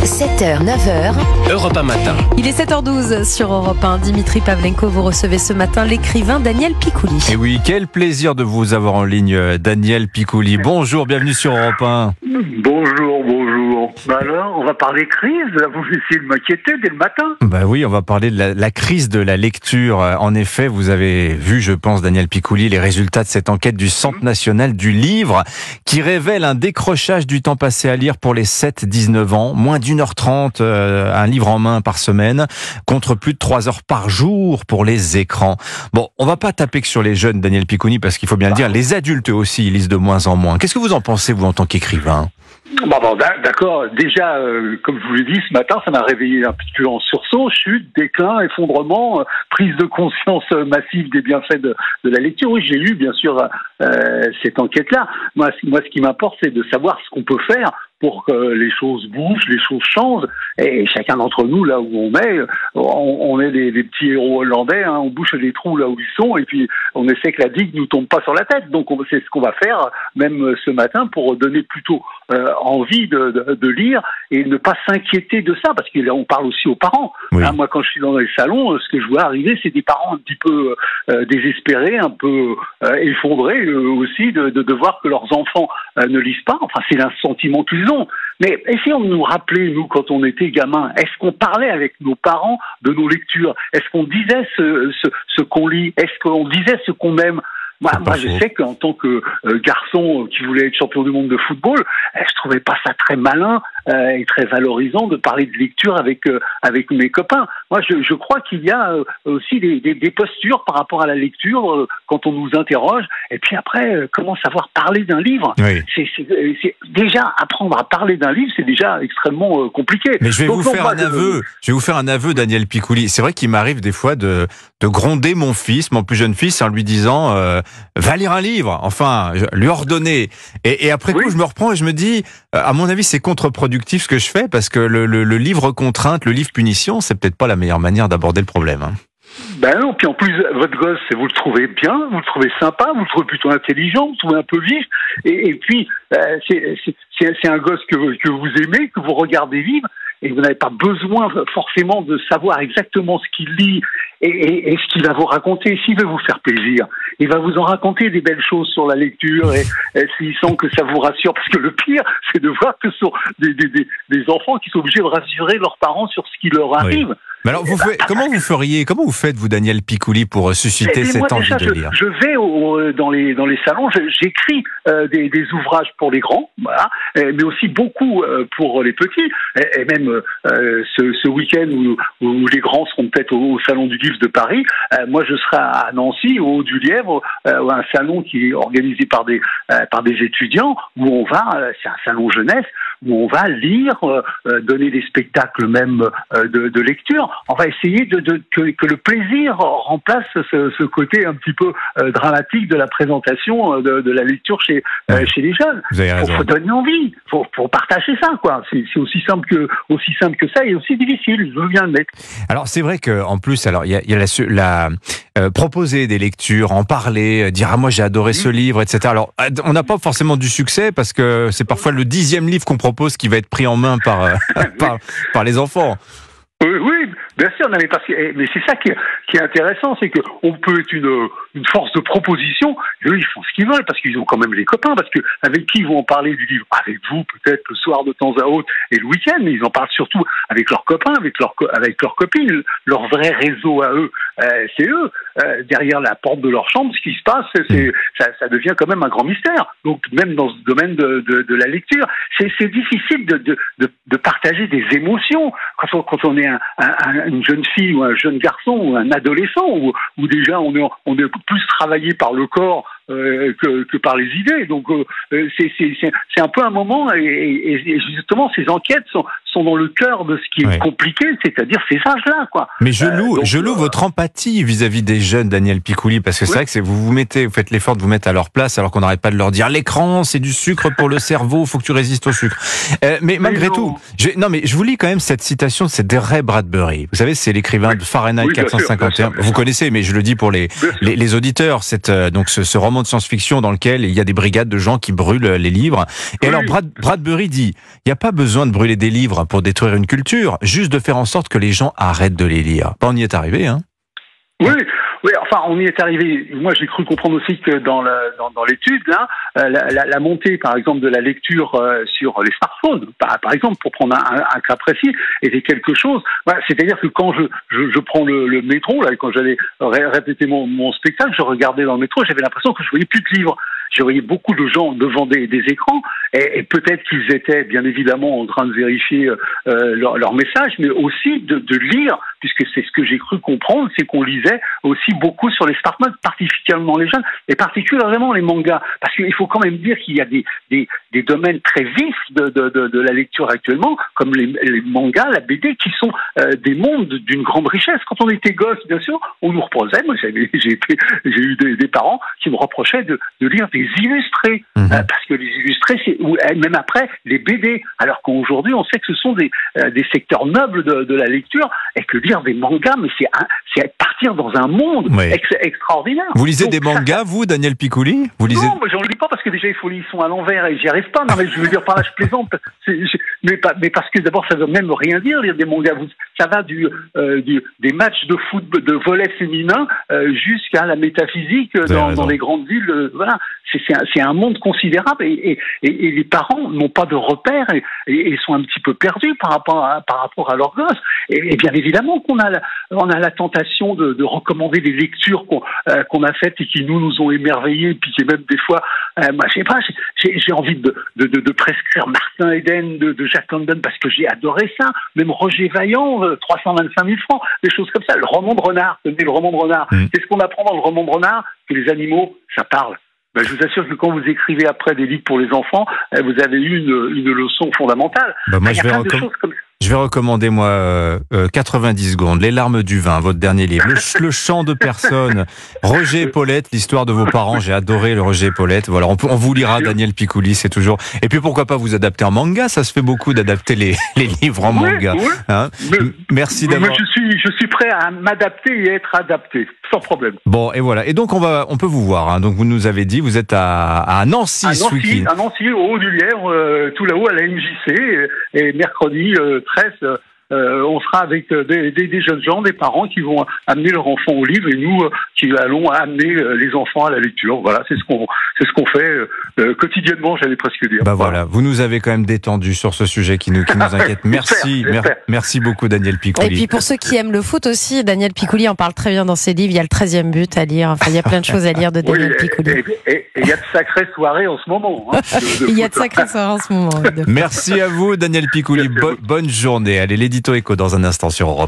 7h, 9h, Europe 1 matin. Il est 7h12 sur Europe 1. Dimitri Pavlenko, vous recevez ce matin l'écrivain Daniel Picouli. Et oui, quel plaisir de vous avoir en ligne, Daniel Picouli. Bonjour, bienvenue sur Europe 1. Bonjour. Alors, on va parler crise. Vous essayez de m'inquiéter dès le matin. Bah oui, on va parler de la crise de la lecture. En effet, vous avez vu, je pense, Daniel Picouli, les résultats de cette enquête du Centre national du livre qui révèle un décrochage du temps passé à lire pour les 7-19 ans. Moins d'1h30, un livre en main par semaine, contre plus de 3 heures par jour pour les écrans. Bon, on va pas taper que sur les jeunes, Daniel Picouli, parce qu'il faut bien le dire, les adultes aussi, ils lisent de moins en moins. Qu'est-ce que vous en pensez, vous, en tant qu'écrivain ? Bon, d'accord. Déjà, comme je vous l'ai dit, ce matin, ça m'a réveillé un petit peu en sursaut. Chute, déclin, effondrement, prise de conscience massive des bienfaits de la lecture. Oui, j'ai lu, bien sûr, cette enquête-là. Moi, ce qui m'importe, c'est de savoir ce qu'on peut faire pour que les choses bougent, les choses changent. Et chacun d'entre nous, là où on est des petits héros hollandais, hein, on bouche les trous là où ils sont, et puis on essaie que la digue nous tombe pas sur la tête. Donc c'est ce qu'on va faire, même ce matin, pour donner plutôt envie de lire et ne pas s'inquiéter de ça, parce qu'on parle aussi aux parents. Oui. Hein, moi, quand je suis dans les salons, ce que je vois arriver, c'est des parents un petit peu désespérés, un peu effondrés aussi de voir que leurs enfants ne lisent pas. Enfin, c'est un sentiment qu'ils ont. Mais essayons de nous rappeler, nous, quand on était gamin, est-ce qu'on parlait avec nos parents de nos lectures? Est-ce qu'on disait ce qu'on lit? Est-ce qu'on disait ce qu'on aime? Moi, je sais qu'en tant que garçon qui voulait être champion du monde de football, je trouvais pas ça très malin et très valorisant de parler de lecture avec mes copains. Moi, je crois qu'il y a aussi des postures par rapport à la lecture quand on nous interroge. Et puis après, comment savoir parler d'un livre? Oui. C'est déjà apprendre à parler d'un livre, c'est déjà extrêmement compliqué. Mais je vais vous faire un aveu, Daniel Picouli. C'est vrai qu'il m'arrive des fois de gronder mon fils, mon plus jeune fils, en lui disant va lire un livre, enfin, lui ordonner. Et après coup, je me reprends et je me dis, à mon avis, c'est contre-productif ce que je fais, parce que le livre contrainte, le livre punition, c'est peut-être pas la meilleure manière d'aborder le problème. Hein. Ben non, puis en plus, votre gosse, vous le trouvez bien, vous le trouvez sympa, vous le trouvez plutôt intelligent, vous le trouvez un peu vif, et puis, c'est un gosse que vous aimez, que vous regardez vivre, et vous n'avez pas besoin forcément de savoir exactement ce qu'il lit et ce qu'il va vous raconter. S'il veut vous faire plaisir, il va vous en raconter des belles choses sur la lecture, et s'il sent que ça vous rassure, parce que le pire, c'est de voir que ce sont des enfants qui sont obligés de rassurer leurs parents sur ce qui leur arrive. Oui. Mais alors, comment vous faites, vous, Daniel Picouli, pour susciter cette envie de lire? Je vais dans les salons, j'écris des ouvrages pour les grands, voilà, mais aussi beaucoup pour les petits, et même ce week-end où les grands seront peut-être au Salon du Livre de Paris, moi je serai à Nancy, au Haut du Lièvre, un salon qui est organisé par des étudiants, où on va, c'est un salon jeunesse, où on va lire, donner des spectacles même de lecture. On va essayer que le plaisir remplace ce côté un petit peu dramatique de la présentation de la lecture chez les jeunes. Il faut donner envie, faut partager ça, quoi. C'est aussi simple que ça, et aussi difficile. Je veux bien le mettre. Alors c'est vrai que en plus, alors il y a proposer des lectures, en parler, dire moi j'ai adoré ce livre, etc. Alors on n'a pas forcément du succès, parce que c'est parfois le 10e livre qu'on propose qui va être pris en main par les enfants. Oui, bien sûr, mais c'est ça qui est intéressant, c'est que on peut être une force de proposition, et eux ils font ce qu'ils veulent, parce qu'ils ont quand même les copains, parce que avec qui ils vont en parler du livre? Avec vous, peut-être le soir de temps à autre et le week-end, mais ils en parlent surtout avec leurs copains, avec leurs copines, leur vrai réseau à eux, c'est eux. Derrière la porte de leur chambre, ce qui se passe, ça devient quand même un grand mystère. Donc même dans ce domaine de la lecture, c'est difficile de partager des émotions quand on est une jeune fille ou un jeune garçon ou un adolescent, où déjà on est plus travaillé par le corps que par les idées. Donc c'est un peu un moment, et justement ces enquêtes sont dans le cœur de ce qui est compliqué, c'est-à-dire ces âges-là, quoi. Mais je loue votre empathie vis-à-vis des jeunes, Daniel Picouli, parce que c'est vrai que vous faites l'effort de vous mettre à leur place, alors qu'on n'arrête pas de leur dire l'écran c'est du sucre pour le cerveau, faut que tu résistes au sucre. Mais malgré tout, je vous lis quand même cette citation, c'est de Ray Bradbury. Vous savez, c'est l'écrivain de Fahrenheit 451. Vous connaissez, mais je le dis pour les auditeurs. Donc ce roman roman de science-fiction dans lequel il y a des brigades de gens qui brûlent les livres. Et alors Bradbury dit, il n'y a pas besoin de brûler des livres pour détruire une culture, juste de faire en sorte que les gens arrêtent de les lire. On y est arrivé, hein? Oui, enfin, on y est arrivé. Moi, j'ai cru comprendre aussi que dans l'étude, là, la montée, par exemple, de la lecture sur les smartphones, par exemple, pour prendre un cas précis, était quelque chose. Voilà, c'est-à-dire que quand je prends le métro, là, quand j'allais répéter mon spectacle, je regardais dans le métro, j'avais l'impression que je voyais plus de livres. Je voyais beaucoup de gens devant des écrans, et peut-être qu'ils étaient bien évidemment en train de vérifier leur message, mais aussi de lire, puisque c'est ce que j'ai cru comprendre, c'est qu'on lisait aussi beaucoup sur les smartphones, particulièrement les jeunes, et particulièrement les mangas, parce qu'il faut quand même dire qu'il y a des domaines très vifs de la lecture actuellement, comme les mangas, la BD, qui sont des mondes d'une grande richesse. Quand on était gosse, bien sûr, on nous reprochait, moi j'ai eu des parents qui me reprochaient de lire des illustrés, parce que les illustrés, ou même après, les BD, alors qu'aujourd'hui, on sait que ce sont des secteurs nobles de la lecture, et que lire des mangas, mais c'est partir dans un monde extraordinaire. Vous lisez des mangas, vous, Daniel Picouli? Non, moi j'en lis pas, parce que déjà ils sont à l'envers et j'y arrive pas. Non, mais je veux dire par là, je plaisante. Mais parce que d'abord, ça veut même rien dire, lire des mangas. Ça va des matchs de foot, de volley féminin, jusqu'à la métaphysique dans les grandes villes. Voilà. C'est un monde considérable, et les parents n'ont pas de repères et sont un petit peu perdus par rapport à leurs gosses. Et bien évidemment qu'on a la tentation de recommander des lectures qu'on a faites et qui nous ont émerveillés, puis qui même des fois, moi je sais pas, j'ai envie de prescrire Martin Eden de Jack London, parce que j'ai adoré ça. Même Roger Vaillant, 325 000 francs, des choses comme ça. Le roman de renard, le roman de renard. Qu'est-ce qu'on apprend dans le roman de renard? Que les animaux, ça parle. Ben, je vous assure que quand vous écrivez après des livres pour les enfants, vous avez eu une leçon fondamentale. Moi, je vais recommander, moi, 90 secondes, Les larmes du vin, votre dernier livre. Le chant de personne, Roger et Paulette, l'histoire de vos parents. J'ai adoré le Roger et Paulette. Voilà, on vous lira, Daniel Picouli, c'est toujours... Et puis pourquoi pas vous adapter en manga? Ça se fait beaucoup d'adapter les livres en manga. Hein, merci d'avoir... Je suis prêt à m'adapter et être adapté, sans problème. Bon, et voilà. Et donc on peut vous voir. Hein. Donc vous nous avez dit, vous êtes à Nancy ce week-end. À Nancy, au haut du Lièvre, tout là-haut à la MJC, et mercredi 13, on sera avec des jeunes gens, des parents qui vont amener leurs enfants au livre, et nous qui allons amener les enfants à la lecture. Voilà, c'est ce qu'on fait quotidiennement, j'allais presque dire. Voilà, vous nous avez quand même détendu sur ce sujet qui nous inquiète. Merci, merci beaucoup, Daniel Picouli. Et puis pour ceux qui aiment le foot aussi, Daniel Picouli en parle très bien dans ses livres. Il y a le 13e but à lire. Enfin, il y a plein de choses à lire de Daniel Picouli. Et il y a de sacrées soirées en ce moment. Hein, il y a de sacrées soirées en ce moment. Merci à vous, Daniel Picouli. Bonne journée. Allez, l'édito écho dans un instant sur Europe 1.